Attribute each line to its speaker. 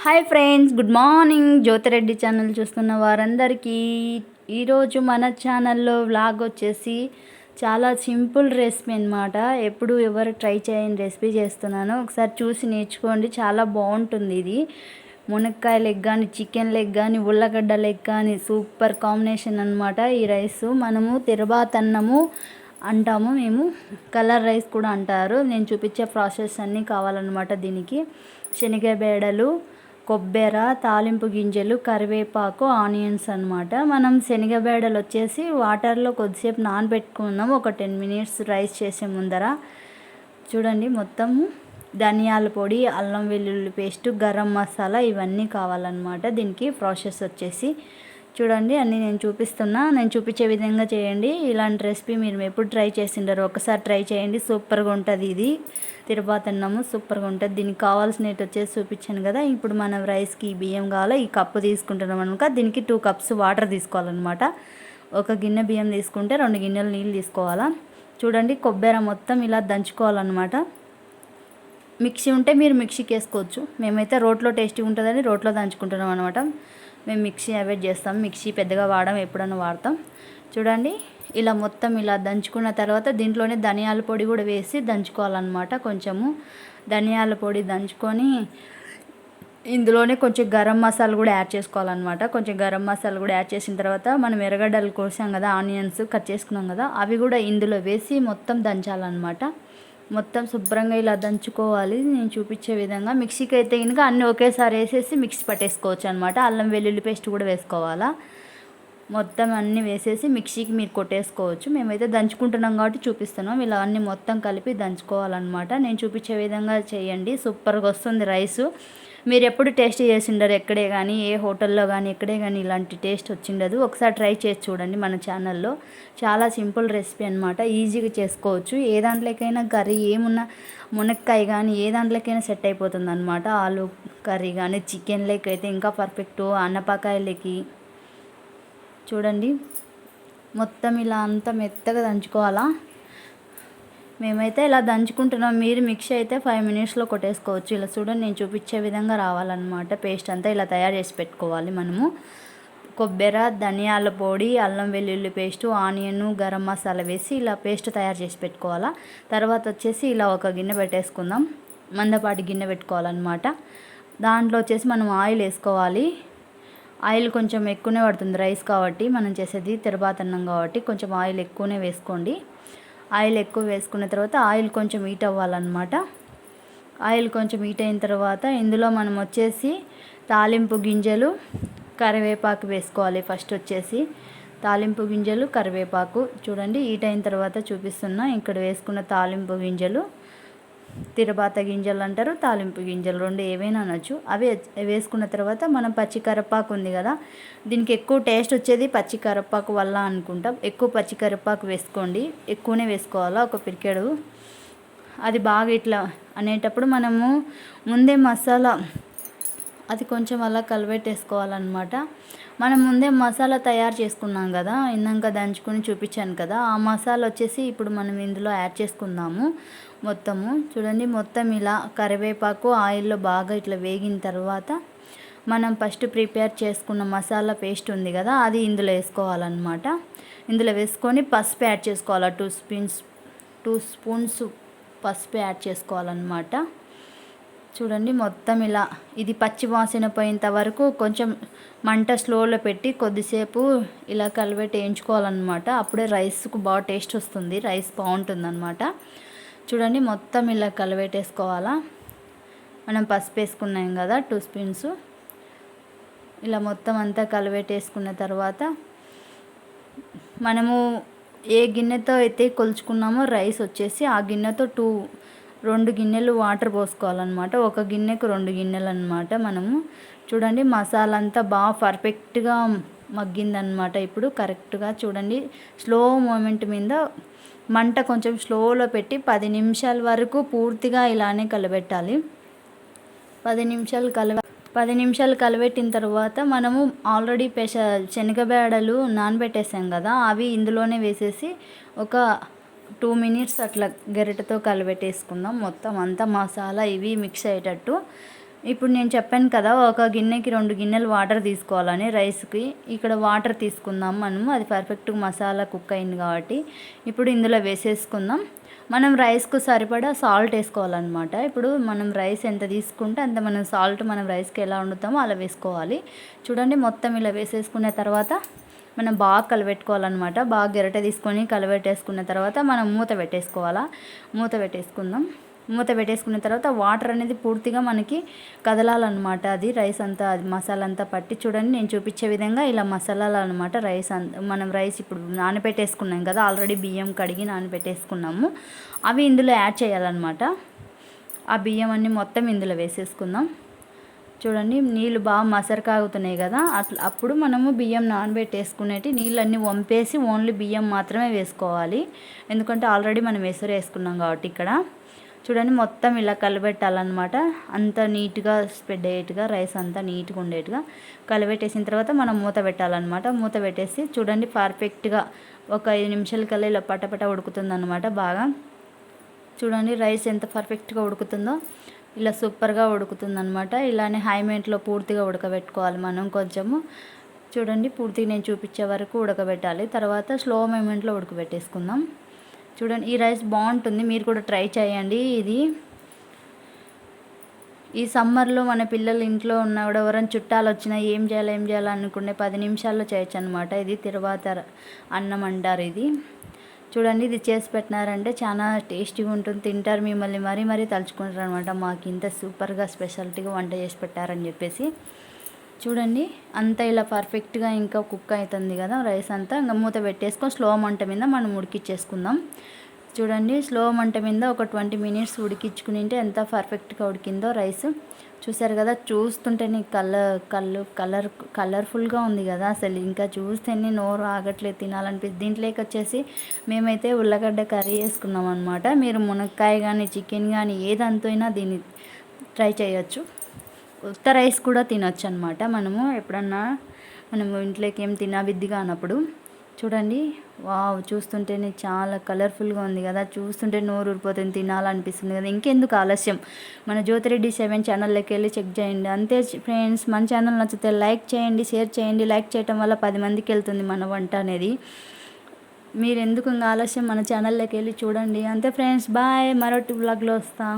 Speaker 1: Hi friends, good morning. Jyothi Reddy channel చూస్తున్న వారందరికీ ఈరోజు మన ఛానల్లో వ్లాగ్ వచ్చేసి చాలా సింపుల్ రెసిపీ అనమాట. ఎప్పుడు ఎవరు ట్రై చేయని రెసిపీ చేస్తున్నాను, ఒకసారి చూసి నేర్చుకోండి. చాలా బాగుంటుంది ఇది. మునక్కాయ లెగ్ కానీ, చికెన్ లెగ్ కానీ, ఉల్లగడ్డ లెగ్ కానీ సూపర్ కాంబినేషన్ అనమాట. ఈ రైస్ మనము తిరుబాత్ అన్నము అంటాము, మేము కలర్ రైస్ కూడా అంటారు. నేను చూపించే ప్రాసెస్ అన్నీ కావాలన్నమాట. దీనికి శనగ బేడలు, కొబ్బరి, తాలింపు గింజలు, కరివేపాకు, ఆనియన్స్ అనమాట. మనం శనగబేడలు వచ్చేసి వాటర్లో కొద్దిసేపు నానబెట్టుకున్నాము, ఒక 10 మినిట్స్ రైస్ చేసే ముందర. చూడండి, మొత్తము ధనియాల పొడి, అల్లం వెల్లుల్లి పేస్ట్, గరం మసాలా ఇవన్నీ కావాలన్నమాట. దీనికి ప్రాసెస్ వచ్చేసి చూడండి, అన్నీ నేను చూపిస్తున్నా. నేను చూపించే విధంగా చేయండి. ఇలాంటి రెసిపీ మీరు ఎప్పుడు ట్రై చేసిండారో ఒకసారి ట్రై చేయండి. సూపర్గా ఉంటుంది ఇది. తిరుపతి అన్నము సూపర్గా ఉంటుంది. దీనికి కావాల్సినవి వచ్చేసి చూపించాను కదా. ఇప్పుడు మనం రైస్కి బియ్యం కావాలా, ఈ కప్పు తీసుకుంటున్నాం అనమాట. దీనికి 2 కప్స్ వాటర్ తీసుకోవాలన్నమాట. ఒక గిన్నె బియ్యం తీసుకుంటే 2 గిన్నెలు నీళ్ళు తీసుకోవాలా. చూడండి, కొబ్బరి మొత్తం ఇలా దంచుకోవాలన్నమాట. మిక్సీ ఉంటే మీరు మిక్సీకి వేసుకోవచ్చు. మేమైతే రోట్లో టేస్టీ ఉంటుందని రోట్లో దంచుకుంటున్నాం అనమాట. మేము మిక్సీ అవాయిడ్ చేస్తాం, మిక్సీ పెద్దగా వాడడం, ఎప్పుడన్నా వాడతాం. చూడండి, ఇలా మొత్తం ఇలా దంచుకున్న తర్వాత దీంట్లోనే ధనియాల పొడి కూడా వేసి దంచుకోవాలన్నమాట. కొంచెము ధనియాల పొడి దంచుకొని ఇందులోనే కొంచెం గరం మసాలా కూడా యాడ్ చేసుకోవాలన్నమాట. కొంచెం గరం మసాలా కూడా యాడ్ చేసిన తర్వాత మనం ఎర్రగడ్డలు కోసాం కదా, ఆనియన్స్ కట్ చేసుకున్నాం కదా, అవి కూడా ఇందులో వేసి మొత్తం దంచాలన్నమాట. మొత్తం శుభ్రంగా ఇలా దంచుకోవాలి నేను చూపించే విధంగా. మిక్సీకి అయితే కనుక అన్నీ ఒకేసారి వేసేసి మిక్సీ పట్టేసుకోవచ్చు అనమాట. అల్లం వెల్లుల్లి పేస్ట్ కూడా వేసుకోవాలా. మొత్తం అన్నీ వేసేసి మిక్సీకి మీరు కొట్టేసుకోవచ్చు. మేమైతే దంచుకుంటున్నాం కాబట్టి చూపిస్తున్నాం. ఇలా అన్నీ మొత్తం కలిపి దంచుకోవాలన్నమాట. నేను చూపించే విధంగా చేయండి, సూపర్గా వస్తుంది రైసు. మీరు ఎప్పుడు టేస్ట్ చేసిండరు, ఎక్కడే కానీ, ఏ హోటల్లో కానీ, ఎక్కడే కానీ ఇలాంటి టేస్ట్ వచ్చిండదు. ఒకసారి ట్రై చేసి చూడండి మన ఛానల్లో. చాలా సింపుల్ రెసిపీ అనమాట, ఈజీగా చేసుకోవచ్చు. ఏ దాంట్లోకైనా కర్రీ ఏమున్నా, మునక్కాయ కానీ ఏ దాంట్లోకైనా సెట్ అయిపోతుంది అనమాట. ఆలు కర్రీ కానీ, చికెన్ లెగ్ అయితే ఇంకా పర్ఫెక్ట్, అన్నపకాయలకి. చూడండి, మొత్తం ఇలా అంతా మెత్తగా దంచుకోవాలా. మేమైతే ఇలా దంచుకుంటున్నాం. మీరు మిక్సీ అయితే 5 మినిట్స్లో కొట్టేసుకోవచ్చు. ఇలా చూడండి, నేను చూపించే విధంగా రావాలన్నమాట. పేస్ట్ అంతా ఇలా తయారు చేసి పెట్టుకోవాలి మనము. కొబ్బరి, ధనియాల పొడి, అల్లం వెల్లుల్లి పేస్టు, ఆనియన్, గరం మసాలా వేసి ఇలా పేస్ట్ తయారు చేసి పెట్టుకోవాలా. తర్వాత వచ్చేసి ఇలా ఒక గిన్నె పెట్టేసుకుందాం. మందపాటి గిన్నె పెట్టుకోవాలన్నమాట. దాంట్లో వచ్చేసి మనం ఆయిల్ వేసుకోవాలి. ఆయిల్ కొంచెం ఎక్కువనే పడుతుంది, రైస్ కాబట్టి, మనం చేసేది తిరుబాత్ అన్నం కాబట్టి కొంచెం ఆయిల్ ఎక్కువనే వేసుకోండి. ఆయిల్ ఎక్కువ వేసుకున్న తర్వాత ఆయిల్ కొంచెం హీట్ అవ్వాలన్నమాట. ఆయిల్ కొంచెం హీట్ అయిన తర్వాత ఇందులో మనం వచ్చేసి తాలింపు గింజలు, కరివేపాకు వేసుకోవాలి. ఫస్ట్ వచ్చేసి తాలింపు గింజలు, కరివేపాకు. చూడండి, హీట్ అయిన తర్వాత చూపిస్తున్నా. ఇక్కడ వేసుకున్న తాలింపు గింజలు, తిరుబాత గింజలు అంటారు, తాలింపు గింజలు, 2 ఏవైనా అనొచ్చు. అవి వేసుకున్న తర్వాత మనం పచ్చి కరివేపాకు ఉంది కదా, దీనికి ఎక్కువ టేస్ట్ వచ్చేది పచ్చి కరివేపాకు వల్ల అనుకుంటాం. ఎక్కువ పచ్చి కరివేపాకు వేసుకోండి, ఎక్కువనే వేసుకోవాలా, ఒక పిరికెడు. అది బాగా ఇట్లా అనేటప్పుడు మనము ముందే మసాలా అది కొంచెం అలా కలిపెట్టేసుకోవాలన్నమాట. మనం ముందే మసాలా తయారు చేసుకున్నాం కదా, ఇందాక దంచుకొని చూపించాను కదా, ఆ మసాలా వచ్చేసి ఇప్పుడు మనం ఇందులో యాడ్ చేసుకుందాము మొత్తము. చూడండి, మొత్తం ఇలా కరివేపాకు ఆయిల్లో బాగా ఇట్లా వేగిన తర్వాత మనం ఫస్ట్ ప్రిపేర్ చేసుకున్న మసాలా పేస్ట్ ఉంది కదా, అది ఇందులో వేసుకోవాలన్నమాట. ఇందులో వేసుకొని పసుపు యాడ్ చేసుకోవాలి. 2 స్పూన్స్ పసుపు యాడ్ చేసుకోవాలన్నమాట. చూడండి, మొత్తం ఇలా ఇది పచ్చి వాసన పోయేంత వరకు కొంచెం మంట స్లోలో పెట్టి కొద్దిసేపు ఇలా కలిపెట్టి వేయించుకోవాలన్నమాట. అప్పుడే రైస్కు బాగా టేస్ట్ వస్తుంది, రైస్ బాగుంటుంది అన్నమాట. చూడండి, మొత్తం ఇలా కలిపెట్టేసుకోవాలా. మనం పసుపు వేసుకున్నాం కదా 2 స్పూన్స్. ఇలా మొత్తం అంతా కలిపెట్టేసుకున్న తర్వాత మనము ఏ గిన్నెతో అయితే కొలుచుకున్నామో రైస్ వచ్చేసి ఆ గిన్నెతో 2 గిన్నెలు వాటర్ పోసుకోవాలన్నమాట. ఒక గిన్నెకు 2 గిన్నెలు అనమాట మనము. చూడండి, మసాలా అంతా బాగా పర్ఫెక్ట్గా మగ్గిందనమాట. ఇప్పుడు కరెక్ట్గా చూడండి, స్లో మూమెంట్ మీద మంట కొంచెం స్లోలో పెట్టి 10 నిమిషాల వరకు పూర్తిగా ఇలానే కలబెట్టాలి. 10 నిమిషాలు కలబెట్టిన తర్వాత మనము ఆల్రెడీ శనగబేడలు నానబెట్టేసాం కదా, అవి ఇందులోనే వేసేసి ఒక 2 మినిట్స్ అట్లా గరిటెతో కలబెట్టేసుకుందాం. మొత్తం అంతా మసాలా ఇవి మిక్స్ అయ్యేటట్టు ఇప్పుడు నేను చెప్పాను కదా, ఒక గిన్నెకి 2 గిన్నెలు వాటర్ తీసుకోవాలని రైస్కి. ఇక్కడ వాటర్ తీసుకుందాం మనము, అది పర్ఫెక్ట్గా మసాలా కుక్ అయింది కాబట్టి. ఇప్పుడు ఇందులో వేసేసుకుందాం. మనం రైస్కు సరిపడా సాల్ట్ వేసుకోవాలన్నమాట. ఇప్పుడు మనం రైస్ ఎంత తీసుకుంటే అంత మనం సాల్ట్ మనం రైస్కి ఎలా వండుతామో అలా వేసుకోవాలి. చూడండి, మొత్తం ఇలా వేసేసుకున్న తర్వాత మనం బాగా కలబెట్టుకోవాలన్నమాట. బాగా గెరట తీసుకొని కలబెట్టేసుకున్న తర్వాత మనం మూత పెట్టేసుకోవాలా. మూత పెట్టేసుకుందాం. మూత పెట్టేసుకున్న తర్వాత వాటర్ అనేది పూర్తిగా మనకి కదలాలన్నమాట. అది రైస్ అంతా, అది మసాలా అంతా పట్టి. చూడండి, నేను చూపించే విధంగా ఇలా మసాలాలు అనమాట. మనం రైస్ ఇప్పుడు నానబెట్టేసుకున్నాం కదా, ఆల్రెడీ బియ్యం కడిగి నానబెట్టేసుకున్నాము. అవి ఇందులో యాడ్ చేయాలన్నమాట. ఆ బియ్యం అన్నీ మొత్తం ఇందులో వేసేసుకుందాం. చూడండి, నీళ్ళు బాగా మసరు కాగుతున్నాయి కదా, అప్పుడు మనము బియ్యం నానబెట్టేసుకునేటి నీళ్ళన్నీ వంపేసి ఓన్లీ బియ్యం మాత్రమే వేసుకోవాలి. ఎందుకంటే ఆల్రెడీ మనం ఎసరు వేసుకున్నాం కాబట్టి. ఇక్కడ చూడండి, మొత్తం ఇలా కలబెట్టాలన్నమాట. అంత నీట్గా స్ప్రెడ్ అయ్యేట్టుగా, రైస్ అంతా నీట్గా ఉండేట్టుగా కలబెట్టేసిన తర్వాత మనం మూత పెట్టాలన్నమాట. మూత పెట్టేసి చూడండి, పర్ఫెక్ట్గా ఒక 5 నిమిషాల కల్లా ఇలా పటపట ఉడుకుతుందన్నమాట బాగా. చూడండి, రైస్ ఎంత పర్ఫెక్ట్గా ఉడుకుతుందో, ఇలా సూపర్గా ఉడుకుతుందన్నమాట. ఇలానే హై మెంట్లో పూర్తిగా ఉడకబెట్టుకోవాలి మనం కొంచెము. చూడండి, పూర్తిగా నేను చూపించే వరకు ఉడకబెట్టాలి. తర్వాత స్లో మూమెంట్లో ఉడకబెట్టేసుకుందాం. చూడండి, ఈ రైస్ బాగుంటుంది, మీరు కూడా ట్రై చేయండి. ఇది ఈ సమ్మర్లో మన పిల్లలు ఇంట్లో ఉన్న కూడా ఎవరైనా చుట్టాలు వచ్చినా ఏం చేయాలి అనుకునే 10 నిమిషాల్లో చేయొచ్చు అనమాట. ఇది తిరువాత అన్నం అంటారు ఇది. చూడండి, ఇది చేసి పెట్టినారంటే చాలా టేస్టీగా ఉంటుంది, తింటారు, మిమ్మల్ని మరీ తలుచుకుంటారు అనమాట. మాకు ఇంత సూపర్గా స్పెషాలిటీగా వంట చేసి పెట్టారని చెప్పేసి. చూడండి, అంతా ఇలా పర్ఫెక్ట్గా ఇంకా కుక్ అవుతుంది కదా రైస్ అంతా. ఇంకా మూత పెట్టేసుకొని స్లో మంట మీద మనం ఉడికిచ్చేసుకుందాం. చూడండి, స్లో మంట మీద ఒక 20 మినిట్స్ ఉడికించుకునింటే ఎంత పర్ఫెక్ట్గా ఉడికిందో రైస్. చూసారు కదా, చూస్తుంటేనే కలర్ఫుల్గా ఉంది కదా, అసలు ఇంకా చూస్తేనే నోరు ఆగట్లేదు, తినాలనిపిస్తుంది. దీంట్లోకి వచ్చేసి మేమైతే ఉల్లగడ్డ కర్రీ వేసుకున్నాం అనమాట. మీరు మునక్కాయ కానీ చికెన్ కానీ ఏదంతైనా దీన్ని ట్రై చేయొచ్చు. ఉత్త రైస్ కూడా తినొచ్చు అనమాట. మనము ఎప్పుడన్నా ఇంట్లోకి ఏం తినబుద్ధిగా అన్నప్పుడు. చూడండి, వావ్, చూస్తుంటేనే చాలా కలర్ఫుల్గా ఉంది కదా, చూస్తుంటే నోరు ఊరిపోతుంది, తినాలనిపిస్తుంది కదా. ఇంకెందుకు ఆలస్యం, మన జ్యోతిరెడ్డి 7 ఛానల్లోకి వెళ్ళి చెక్ చేయండి. అంతే ఫ్రెండ్స్, మన ఛానల్ నచ్చితే లైక్ చేయండి, షేర్ చేయండి. లైక్ చేయటం వల్ల 10 మందికి వెళ్తుంది మన వంట అనేది. మీరు ఎందుకు ఇంకా ఆలస్యం, మన ఛానల్లోకి వెళ్ళి చూడండి. అంతే ఫ్రెండ్స్, బాయ్, మరొకటి వ్లాగ్లో వస్తా.